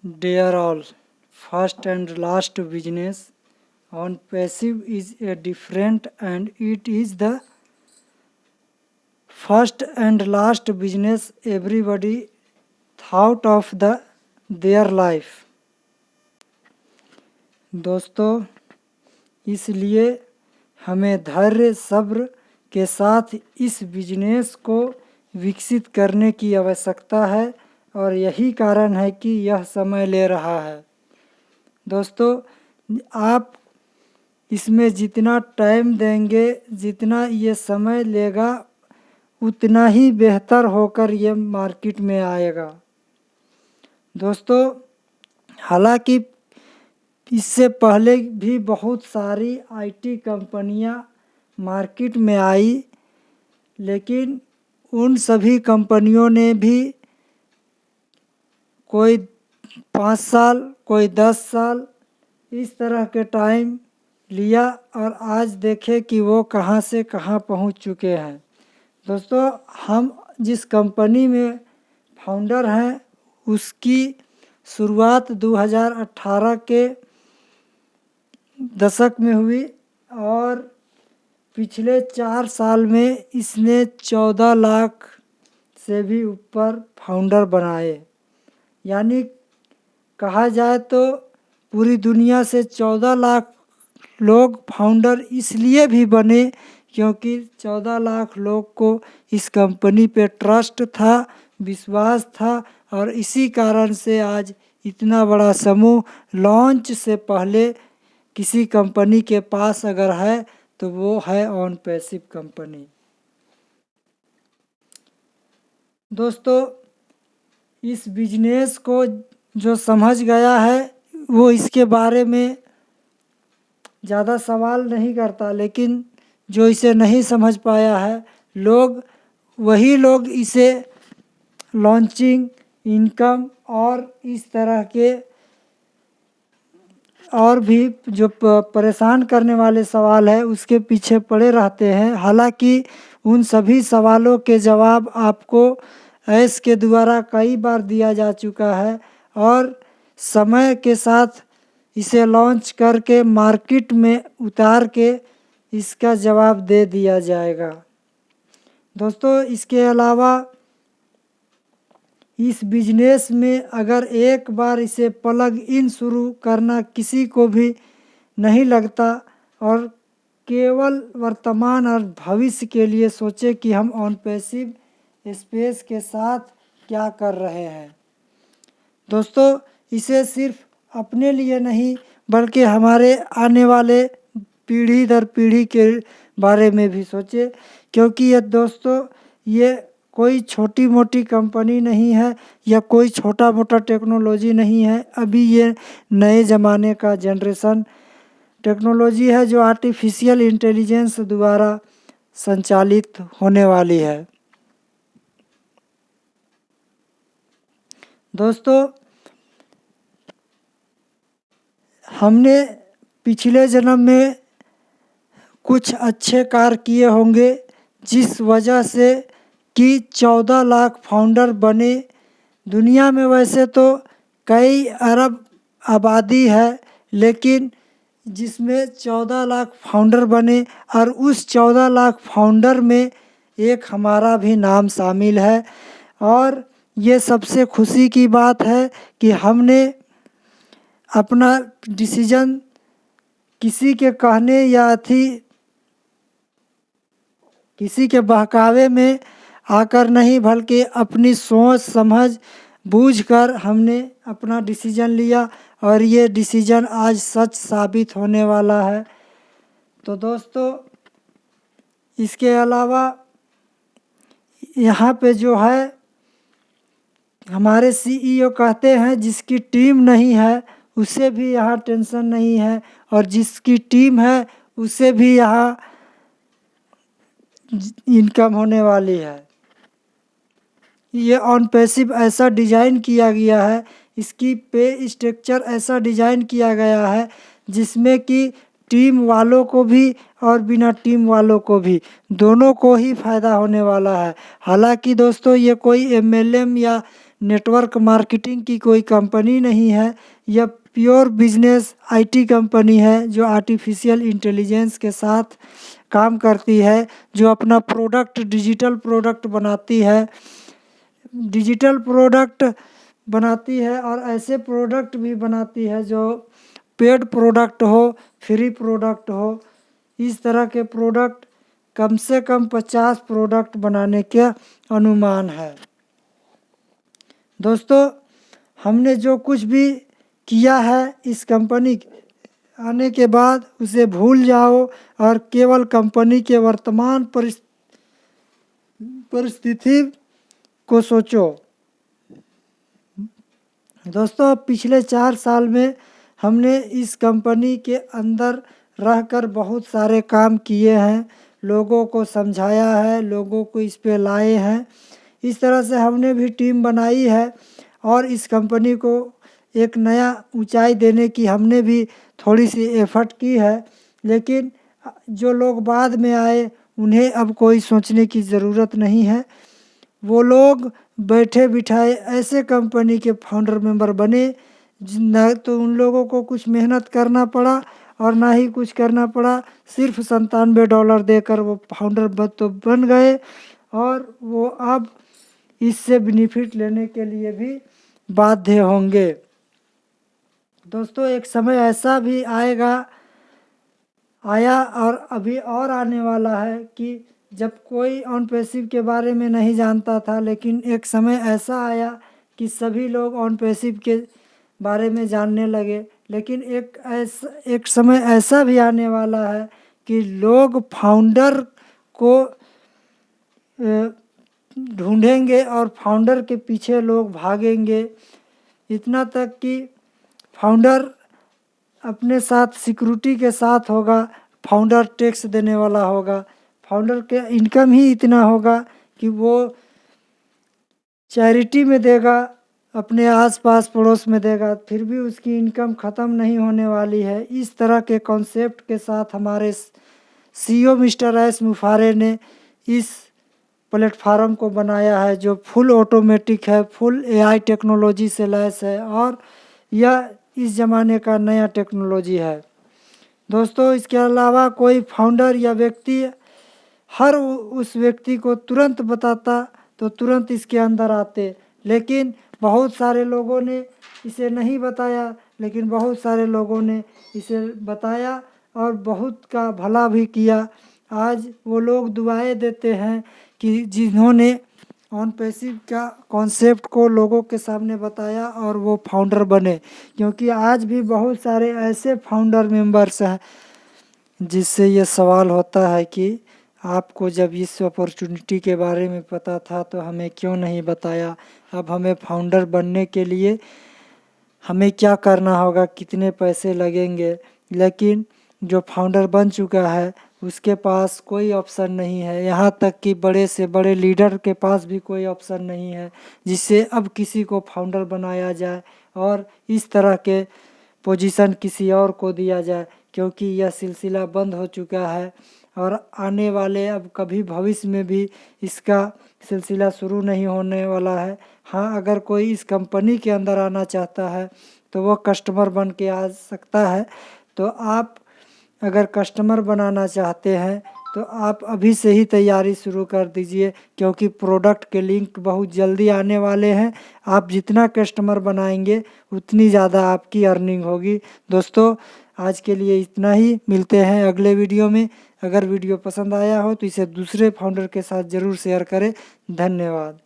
Dear all, first and last business on passive is a different, and it is the first and last business everybody thought of their life. दोस्तों, इसलिए हमें धैर्य सब्र के साथ इस बिजनेस को विकसित करने की आवश्यकता है और यही कारण है कि यह समय ले रहा है। दोस्तों, आप इसमें जितना टाइम देंगे, जितना ये समय लेगा, उतना ही बेहतर होकर ये मार्केट में आएगा। दोस्तों, हालांकि इससे पहले भी बहुत सारी आईटी कंपनियां मार्केट में आई, लेकिन उन सभी कंपनियों ने भी कोई 5 साल, कोई 10 साल इस तरह के टाइम लिया और आज देखें कि वो कहाँ से कहाँ पहुँच चुके हैं। दोस्तों, हम जिस कंपनी में फाउंडर हैं उसकी शुरुआत 2018 के दशक में हुई और पिछले 4 साल में इसने 14 लाख से भी ऊपर फाउंडर बनाए। यानी कहा जाए तो पूरी दुनिया से 14 लाख लोग फाउंडर इसलिए भी बने क्योंकि 14 लाख लोग को इस कंपनी पे ट्रस्ट था, विश्वास था और इसी कारण से आज इतना बड़ा समूह लॉन्च से पहले किसी कंपनी के पास अगर है तो वो है ऑन पैसिव कंपनी। दोस्तों, इस बिजनेस को जो समझ गया है वो इसके बारे में ज़्यादा सवाल नहीं करता, लेकिन जो इसे नहीं समझ पाया है वही लोग इसे लॉन्चिंग, इनकम और इस तरह के और भी जो परेशान करने वाले सवाल है उसके पीछे पड़े रहते हैं। हालांकि उन सभी सवालों के जवाब आपको ऐस के द्वारा कई बार दिया जा चुका है और समय के साथ इसे लॉन्च करके मार्केट में उतार के इसका जवाब दे दिया जाएगा। दोस्तों, इसके अलावा इस बिजनेस में अगर एक बार इसे प्लग इन शुरू करना किसी को भी नहीं लगता और केवल वर्तमान और भविष्य के लिए सोचे कि हम ऑन पैसिव स्पेस के साथ क्या कर रहे हैं। दोस्तों, इसे सिर्फ अपने लिए नहीं बल्कि हमारे आने वाले पीढ़ी दर पीढ़ी के बारे में भी सोचे, क्योंकि ये कोई छोटी मोटी कंपनी नहीं है या कोई छोटा मोटा टेक्नोलॉजी नहीं है। अभी ये नए ज़माने का जनरेशन टेक्नोलॉजी है जो आर्टिफिशियल इंटेलिजेंस द्वारा संचालित होने वाली है। दोस्तों, हमने पिछले जन्म में कुछ अच्छे कार्य किए होंगे जिस वजह से कि 14 लाख फाउंडर बने। दुनिया में वैसे तो कई अरब आबादी है, लेकिन जिसमें 14 लाख फाउंडर बने और उस 14 लाख फाउंडर में एक हमारा भी नाम शामिल है। और ये सबसे खुशी की बात है कि हमने अपना डिसीजन किसी के कहने या किसी के बहकावे में आकर नहीं, बल्कि अपनी सोच समझ बूझ कर हमने अपना डिसीजन लिया और ये डिसीजन आज सच साबित होने वाला है। तो दोस्तों, इसके अलावा यहाँ पे जो है हमारे सीईओ कहते हैं जिसकी टीम नहीं है उसे भी यहाँ टेंशन नहीं है और जिसकी टीम है उसे भी यहाँ इनकम होने वाली है। ये ऑन पैसिव ऐसा डिज़ाइन किया गया है, इसकी पे स्ट्रक्चर ऐसा डिज़ाइन किया गया है जिसमें कि टीम वालों को भी और बिना टीम वालों को भी दोनों को ही फ़ायदा होने वाला है। हालांकि दोस्तों, ये कोई एमएलएम या नेटवर्क मार्केटिंग की कोई कंपनी नहीं है। यह प्योर बिजनेस आईटी कंपनी है जो आर्टिफिशियल इंटेलिजेंस के साथ काम करती है, जो अपना प्रोडक्ट डिजिटल प्रोडक्ट बनाती है। डिजिटल प्रोडक्ट बनाती है और ऐसे प्रोडक्ट भी बनाती है जो पेड प्रोडक्ट हो, फ्री प्रोडक्ट हो। इस तरह के प्रोडक्ट कम से कम 50 प्रोडक्ट बनाने के अनुमान है। दोस्तों, हमने जो कुछ भी किया है इस कंपनी आने के बाद उसे भूल जाओ और केवल कंपनी के वर्तमान परिस्थिति को सोचो। दोस्तों, पिछले 4 साल में हमने इस कंपनी के अंदर रहकर बहुत सारे काम किए हैं, लोगों को समझाया है, लोगों को इस पे लाए हैं। इस तरह से हमने भी टीम बनाई है और इस कंपनी को एक नया ऊंचाई देने की हमने भी थोड़ी सी एफर्ट की है। लेकिन जो लोग बाद में आए उन्हें अब कोई सोचने की ज़रूरत नहीं है। वो लोग बैठे बिठाए ऐसे कंपनी के फाउंडर मेंबर बने, ना तो उन लोगों को कुछ मेहनत करना पड़ा और ना ही कुछ करना पड़ा। सिर्फ $97 देकर वो फाउंडर तो बन गए और वो अब इससे बेनिफिट लेने के लिए भी बाध्य होंगे। दोस्तों, एक समय ऐसा भी आया और अभी और आने वाला है कि जब कोई ऑन पैसिव के बारे में नहीं जानता था, लेकिन एक समय ऐसा आया कि सभी लोग ऑन पैसिव के बारे में जानने लगे। लेकिन एक समय ऐसा भी आने वाला है कि लोग फाउंडर को ढूंढेंगे और फाउंडर के पीछे लोग भागेंगे। इतना तक कि फाउंडर अपने साथ सिक्योरिटी के साथ होगा, फाउंडर टैक्स देने वाला होगा, फाउंडर के इनकम ही इतना होगा कि वो चैरिटी में देगा, अपने आसपास पड़ोस में देगा, फिर भी उसकी इनकम ख़त्म नहीं होने वाली है। इस तरह के कॉन्सेप्ट के साथ हमारे सीईओ मिस्टर एस मुफारे ने इस प्लेटफार्म को बनाया है जो फुल ऑटोमेटिक है, फुल एआई टेक्नोलॉजी से लैस है और यह इस ज़माने का नया टेक्नोलॉजी है। दोस्तों, इसके अलावा कोई फाउंडर या व्यक्ति हर उस व्यक्ति को तुरंत बताता तो तुरंत इसके अंदर आते, लेकिन बहुत सारे लोगों ने इसे नहीं बताया, लेकिन बहुत सारे लोगों ने इसे बताया और बहुत का भला भी किया। आज वो लोग दुआएं देते हैं कि जिन्होंने ऑन पैसिव का कॉन्सेप्ट को लोगों के सामने बताया और वो फाउंडर बने, क्योंकि आज भी बहुत सारे ऐसे फाउंडर मेंबर्स हैं जिससे ये सवाल होता है कि आपको जब इस अपॉर्चुनिटी के बारे में पता था तो हमें क्यों नहीं बताया। अब हमें फाउंडर बनने के लिए हमें क्या करना होगा, कितने पैसे लगेंगे। लेकिन जो फाउंडर बन चुका है उसके पास कोई ऑप्शन नहीं है, यहाँ तक कि बड़े से बड़े लीडर के पास भी कोई ऑप्शन नहीं है जिससे अब किसी को फाउंडर बनाया जाए और इस तरह के पोजीशन किसी और को दिया जाए, क्योंकि यह सिलसिला बंद हो चुका है और आने वाले अब कभी भविष्य में भी इसका सिलसिला शुरू नहीं होने वाला है। हाँ, अगर कोई इस कंपनी के अंदर आना चाहता है तो वो कस्टमर बन के आ सकता है। तो आप अगर कस्टमर बनाना चाहते हैं तो आप अभी से ही तैयारी शुरू कर दीजिए, क्योंकि प्रोडक्ट के लिंक बहुत जल्दी आने वाले हैं। आप जितना कस्टमर बनाएंगे उतनी ज़्यादा आपकी अर्निंग होगी। दोस्तों, आज के लिए इतना ही, मिलते हैं अगले वीडियो में। अगर वीडियो पसंद आया हो तो इसे दूसरे फाउंडर के साथ ज़रूर शेयर करें। धन्यवाद।